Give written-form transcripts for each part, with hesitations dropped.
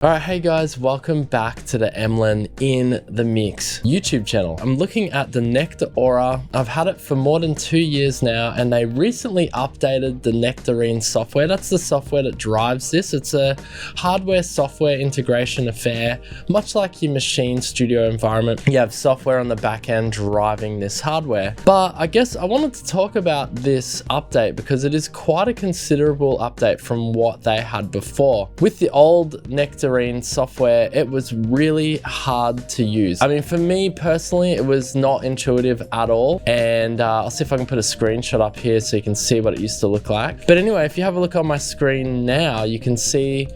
Alright, hey guys, welcome back to the Emlyn in the Mix YouTube channel. I'm looking at the Nektar Aura. I've had it for more than 2 years now, and they recently updated the Nektarine software. That's the software that drives this. It's a hardware software integration affair, much like your machine studio environment. You have software on the back end driving this hardware. But I guess I wanted to talk about this update because it is quite a considerable update from what they had before. With the old Nektarine software, it was really hard to use. I mean, for me personally, it was not intuitive at all. And I'll see if I can put a screenshot up here so you can see what it used to look like. But anyway, if you have a look on my screen now, you can see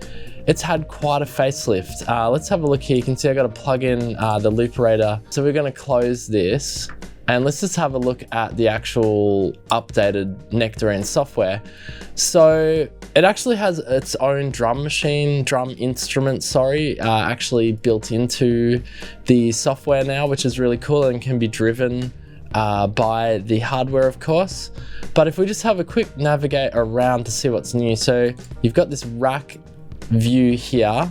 it's had quite a facelift. Let's have a look here. You can see I got to plug in the looperator. So we're going to close this. And let's just have a look at the actual updated Nektarine software. So it actually has its own drum instrument, actually built into the software now, which is really cool and can be driven by the hardware, of course. But if we just have a quick navigate around to see what's new. So you've got this rack view here,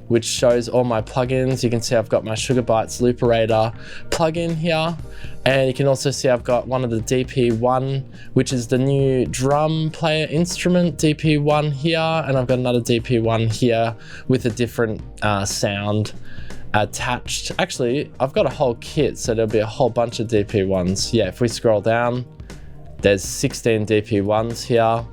which shows all my plugins. You can see I've got my Sugar Bytes Looperator plugin here. And you can also see I've got one of the DP1, which is the new drum player instrument, DP1 here. And I've got another DP1 here with a different sound attached. Actually, I've got a whole kit, so there'll be a whole bunch of DP1s. Yeah, if we scroll down, there's 16 DP1s here.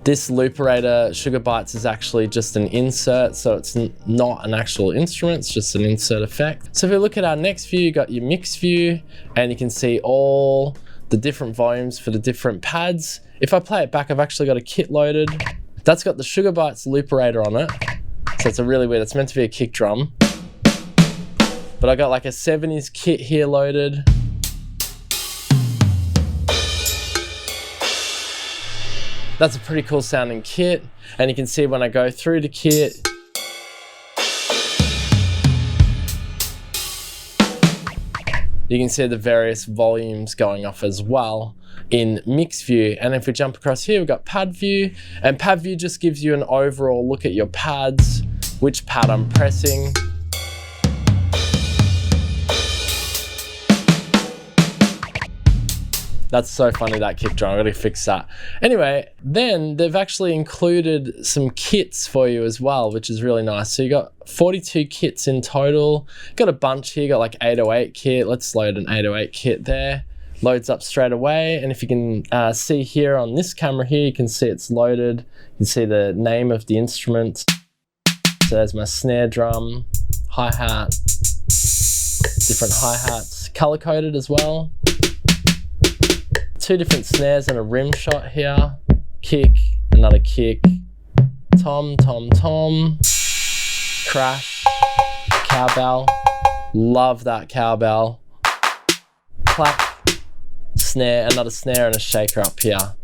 This looperator, Sugar Bytes, is actually just an insert, so it's not an actual instrument, it's just an insert effect. So if we look at our next view, you got your mix view, and you can see all the different volumes for the different pads. If I play it back, I've actually got a kit loaded. That's got the Sugar Bytes looperator on it, so it's a really weird, it's meant to be a kick drum. But I got like a 70s kit here loaded. That's a pretty cool sounding kit. And you can see when I go through the kit, you can see the various volumes going off as well in mix view. And if we jump across here, we've got pad view, and pad view just gives you an overall look at your pads, which pad I'm pressing. That's so funny, that kick drum, I gotta fix that. Anyway, then they've actually included some kits for you as well, which is really nice. So you got 42 kits in total. Got a bunch here, got like 808 kit. Let's load an 808 kit there. Loads up straight away. And if you can see here on this camera here, you can see it's loaded. You can see the name of the instrument. So there's my snare drum, hi-hat, different hi-hats, color-coded as well. 2 different snares and a rim shot here. Kick, another kick. Tom, tom, tom. Crash. Cowbell. Love that cowbell. Clap. Snare, another snare and a shaker up here.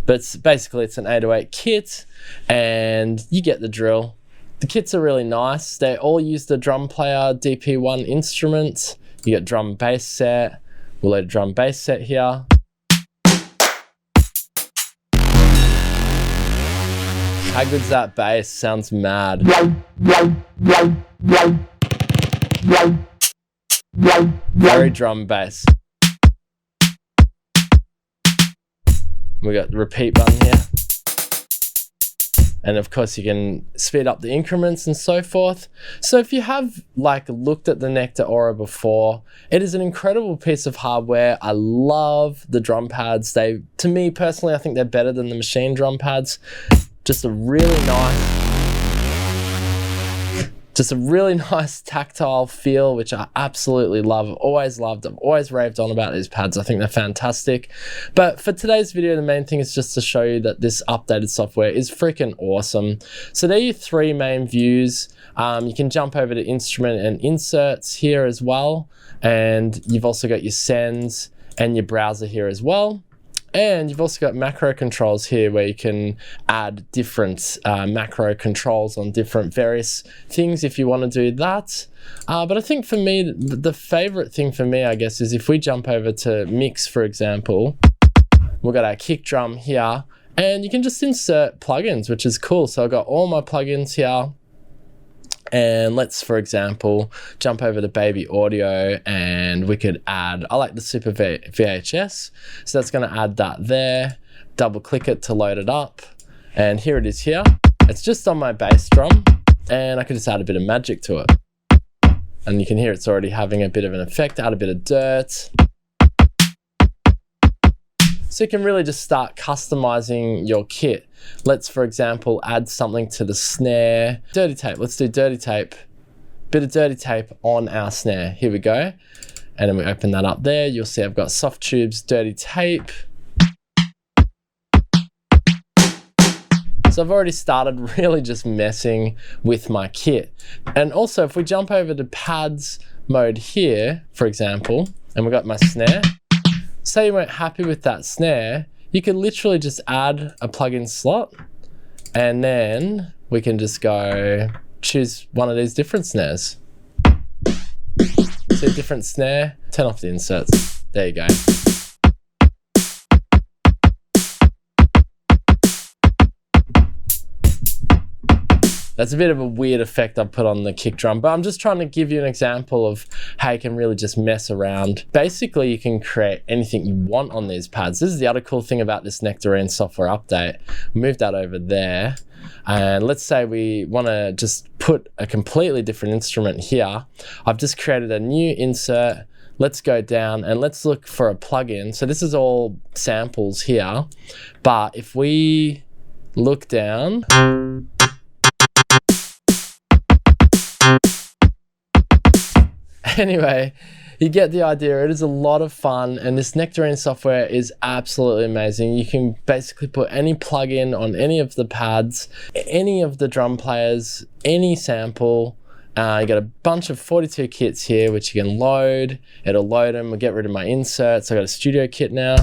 But basically it's an 808 kit, and you get the drill. The kits are really nice. They all use the drum player DP1 instrument. You get drum bass set. We'll load a drum bass set here. How good's that bass? Sounds mad. Very drum bass. We got the repeat button here. And of course you can speed up the increments and so forth. So if you have like looked at the Nektar Aura before, it is an incredible piece of hardware. I love the drum pads. To me personally, I think they're better than the machine drum pads. Just a really nice tactile feel, which I absolutely love. I've always loved. I've always raved on about these pads. I think they're fantastic. But for today's video, the main thing is just to show you that this updated software is freaking awesome. So there are your 3 main views. You can jump over to instrument and inserts here as well. And you've also got your sends and your browser here as well. And you've also got macro controls here where you can add different macro controls on different various things if you want to do that. But I think for me, the favorite thing for me, I guess, is if we jump over to mix, for example, we've got our kick drum here, and you can just insert plugins, which is cool. So I've got all my plugins here. And let's, for example, jump over to baby audio, and we could add, I like the Super VHS. So that's gonna add that there. Double click it to load it up. And here it is here. It's just on my bass drum, and I could just add a bit of magic to it. And you can hear it's already having a bit of an effect, add a bit of dirt. So you can really just start customizing your kit. Let's, for example, add something to the snare. Dirty tape, let's do dirty tape. Bit of dirty tape on our snare, here we go. And then we open that up there, you'll see I've got soft tubes, dirty tape. So I've already started really just messing with my kit. And also if we jump over to pads mode here, for example, and we've got my snare, say you weren't happy with that snare, you could literally just add a plugin slot, and then we can just go choose one of these different snares. See a different snare, turn off the inserts. There you go. That's a bit of a weird effect I've put on the kick drum, but I'm just trying to give you an example of how you can really just mess around. Basically, you can create anything you want on these pads. This is the other cool thing about this Nektarine software update. Move that over there. And let's say we want to just put a completely different instrument here. I've just created a new insert. Let's go down and let's look for a plugin. So this is all samples here, but if we look down, anyway, you get the idea. It is a lot of fun, and this Nektarine software is absolutely amazing. You can basically put any plugin on any of the pads, any of the drum players, any sample. You got a bunch of 42 kits here, which you can load. It'll load them. We'll get rid of my inserts. I got a studio kit now.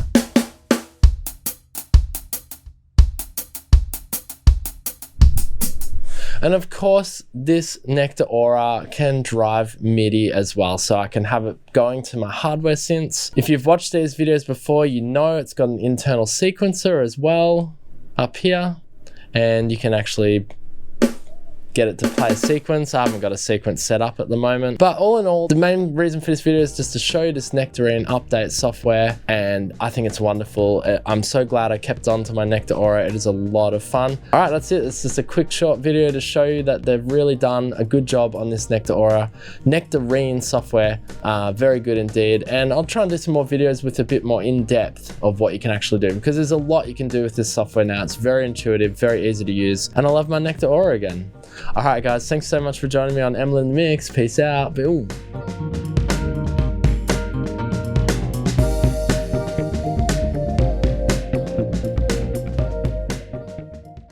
And of course, this Nektar Aura can drive Midi as well, so I can have it going to my hardware synths. If you've watched these videos before, you know it's got an internal sequencer as well up here, and you can actually get it to play a sequence. I haven't got a sequence set up at the moment, but all in all, the main reason for this video is just to show you this Nektarine update software, and I think it's wonderful. I'm so glad I kept on to my Nektar Aura. It is a lot of fun. All right, that's it. It's just a quick short video to show you that they've really done a good job on this Nektar Aura. Nektarine software, very good indeed. And I'll try and do some more videos with a bit more in-depth of what you can actually do, because there's a lot you can do with this software now. It's very intuitive, very easy to use, and I love my Nektar Aura again. All right, guys, thanks so much for joining me on Emlyn Mix. Peace out. Boom.